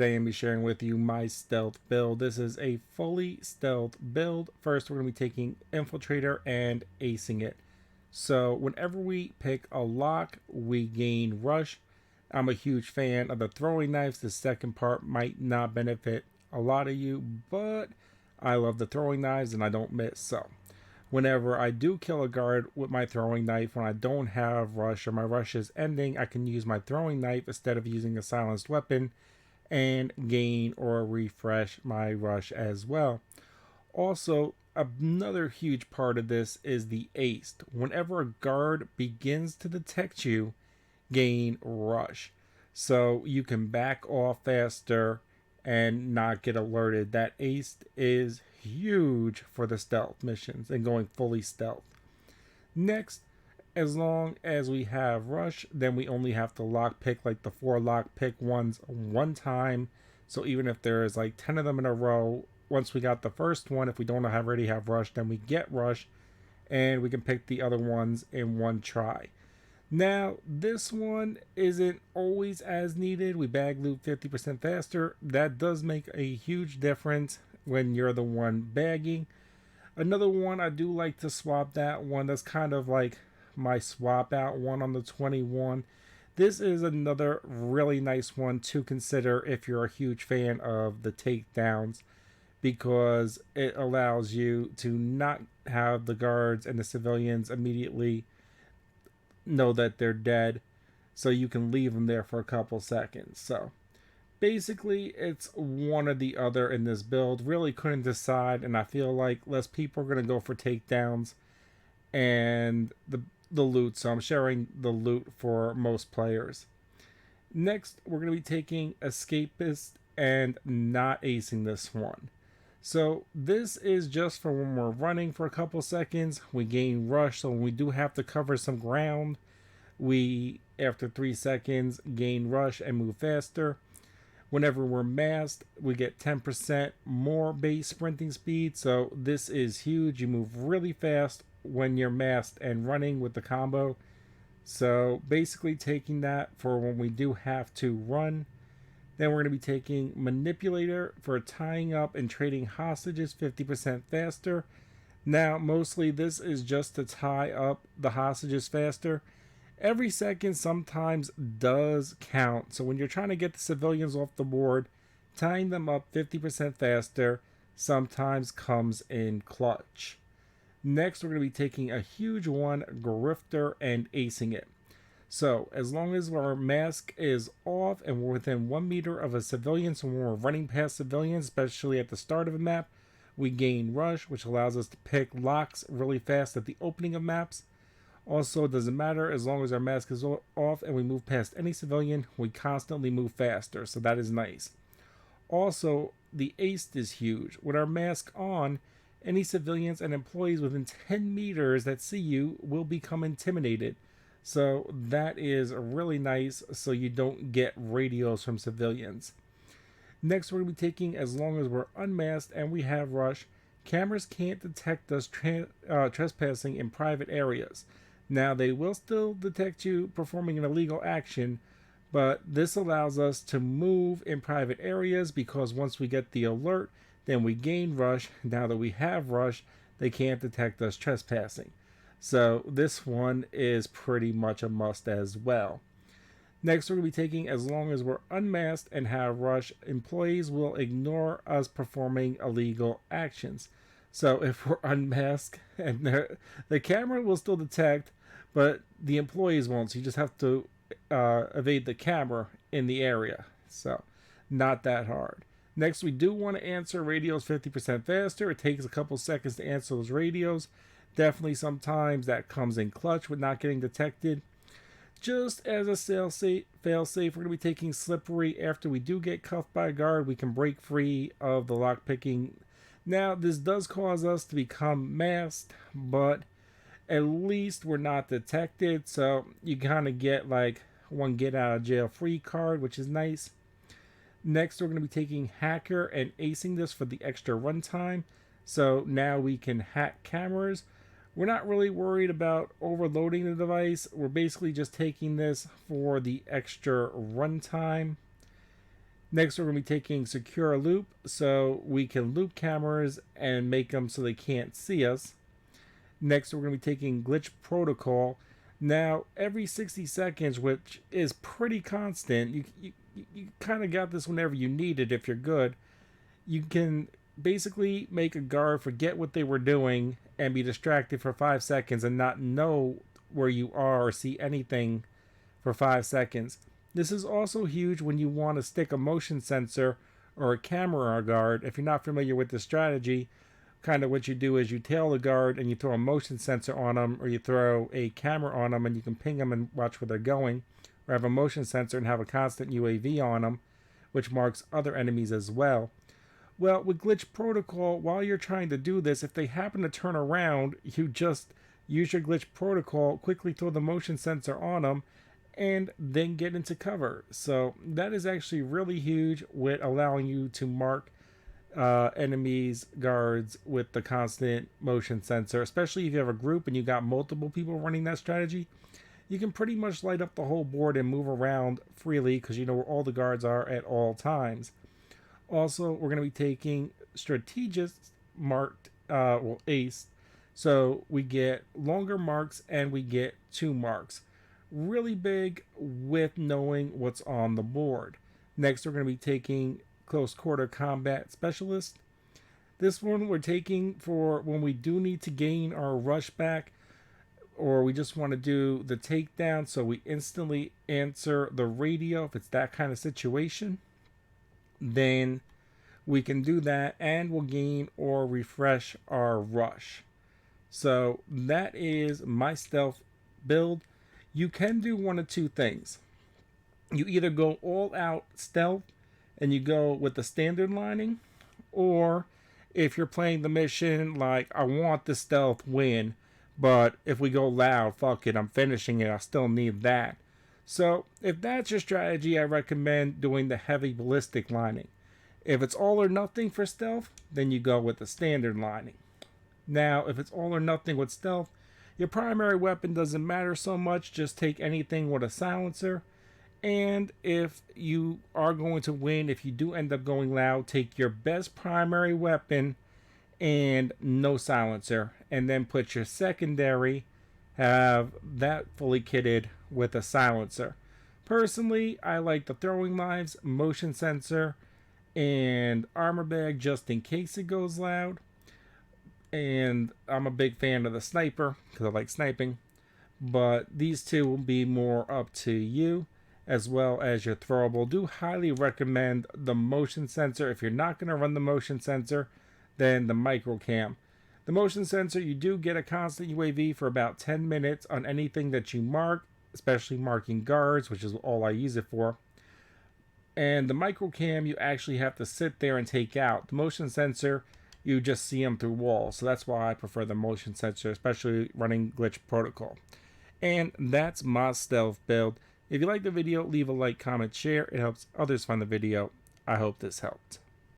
Today I'm going to be sharing with you my stealth build. This is a fully stealth build. First, we're going to be taking Infiltrator and acing it. So whenever we pick a lock, we gain rush. I'm a huge fan of the throwing knives. The second part might not benefit a lot of you, but I love the throwing knives and I don't miss. So whenever I do kill a guard with my throwing knife, when I don't have rush or my rush is ending, I can use my throwing knife instead of using a silenced weapon and gain or refresh my rush as well. Also, another huge part of this is the ace. Whenever a guard begins to detect you, gain rush. So you can back off faster and not get alerted. That ace is huge for the stealth missions and going fully stealth. Next, as long as we have rush, then we only have to lock pick like the 4 lock pick ones one time. So even if there's like 10 of them in a row, once we got the first one, if we don't already have rush, then we get rush and we can pick the other ones in one try. Now, this one isn't always as needed. We bag loot 50% faster. That does make a huge difference when you're the one bagging. Another one, I do like to swap that one. That's kind of like my swap out one on the 21. This is another really nice one to consider if you're a huge fan of the takedowns, because it allows you to not have the guards and the civilians immediately know that they're dead, so you can leave them there for a couple seconds. So basically it's one or the other in this build. Really couldn't decide, and I feel like less people are going to go for takedowns and the loot, so I'm sharing the loot for most players. Next, we're going to be taking Escapist and not acing this one. So this is just for when we're running for a couple seconds. We gain rush, so when we do have to cover some ground, we, after 3 seconds, gain rush and move faster. Whenever we're masked, we get 10% more base sprinting speed, so this is huge. You move really fast when you're masked and running with the combo. So basically taking that for when we do have to run. Then we're going to be taking Manipulator for tying up and trading hostages 50% faster. Now mostly this is just to tie up the hostages faster. Every second sometimes does count, so when you're trying to get the civilians off the board, tying them up 50% faster sometimes comes in clutch. Next, we're going to be taking a huge one, Grifter, and acing it. So as long as our mask is off and we're within 1 meter of a civilian, so when we're running past civilians, especially at the start of a map, we gain rush, which allows us to pick locks really fast at the opening of maps. Also, it doesn't matter, as long as our mask is off and we move past any civilian, we constantly move faster, so that is nice. Also, the ace is huge. With our mask on, any civilians and employees within 10 meters that see you will become intimidated. So that is really nice, so you don't get radios from civilians. Next, we're going to be taking, as long as we're unmasked and we have rush, cameras can't detect us trespassing in private areas. Now, they will still detect you performing an illegal action, but this allows us to move in private areas, because once we get the alert, then we gain rush. Now that we have rush, they can't detect us trespassing. So this one is pretty much a must as well. Next, we're going to be taking, as long as we're unmasked and have rush, employees will ignore us performing illegal actions. So if we're unmasked, and the camera will still detect, but the employees won't, so you just have to evade the camera in the area. So not that hard. Next, we do want to answer radios 50% faster. It takes a couple seconds to answer those radios. Definitely sometimes that comes in clutch with not getting detected. Just as a fail-safe, we're going to be taking Slippery. After we do get cuffed by a guard, we can break free of the lockpicking. Now, this does cause us to become masked, but at least we're not detected, so you kind of get like one get out of jail free card, which is nice. Next, we're going to be taking Hacker and acing this for the extra runtime. So now we can hack cameras. We're not really worried about overloading the device. We're basically just taking this for the extra runtime. Next, we're going to be taking secure loop, so we can loop cameras and make them so they can't see us. Next, we're going to be taking glitch protocol. Now, every 60 seconds, which is pretty constant, you kind of got this whenever you need it if you're good. You can basically make a guard forget what they were doing and be distracted for 5 seconds and not know where you are or see anything for 5 seconds. This is also huge when you want to stick a motion sensor or a camera guard. If you're not familiar with this strategy, kind of what you do is you tail the guard and you throw a motion sensor on them, or you throw a camera on them and you can ping them and watch where they're going, or have a motion sensor and have a constant UAV on them, which marks other enemies as well. Well, with glitch protocol, while you're trying to do this, if they happen to turn around, you just use your glitch protocol, quickly throw the motion sensor on them, and then get into cover. So that is actually really huge with allowing you to mark enemies, guards with the constant motion sensor, especially if you have a group and you got multiple people running that strategy. You can pretty much light up the whole board and move around freely because you know where all the guards are at all times. Also, we're going to be taking strategist marked, ace, so we get longer marks and we get 2 marks. Really big with knowing what's on the board. Next, we're going to be taking close quarter combat specialist. This one we're taking for when we do need to gain our rush back, or we just want to do the takedown so we instantly answer the radio. If it's that kind of situation, then we can do that and we'll gain or refresh our rush. So that is my stealth build. You can do one of two things. You either go all out stealth and you go with the standard lining, or if you're playing the mission like, I want the stealth win, but if we go loud, fuck it, I'm finishing it, I still need that. So if that's your strategy, I recommend doing the heavy ballistic lining. If it's all or nothing for stealth, then you go with the standard lining. Now, if it's all or nothing with stealth, your primary weapon doesn't matter so much, just take anything with a silencer. And if you are going to win, if you do end up going loud, take your best primary weapon and no silencer. And then put your secondary, have that fully kitted with a silencer. Personally, I like the throwing knives, motion sensor, and armor bag just in case it goes loud. And I'm a big fan of the sniper because I like sniping. But these two will be more up to you, as well as your throwable. Do highly recommend the motion sensor. If you're not going to run the motion sensor, then the micro cam. The motion sensor, you do get a constant UAV for about 10 minutes on anything that you mark, especially marking guards, which is all I use it for. And the micro cam, you actually have to sit there and take out. The motion sensor, you just see them through walls. So that's why I prefer the motion sensor, especially running glitch protocol. And that's my stealth build. If you like the video, leave a like, comment, share. It helps others find the video. I hope this helped.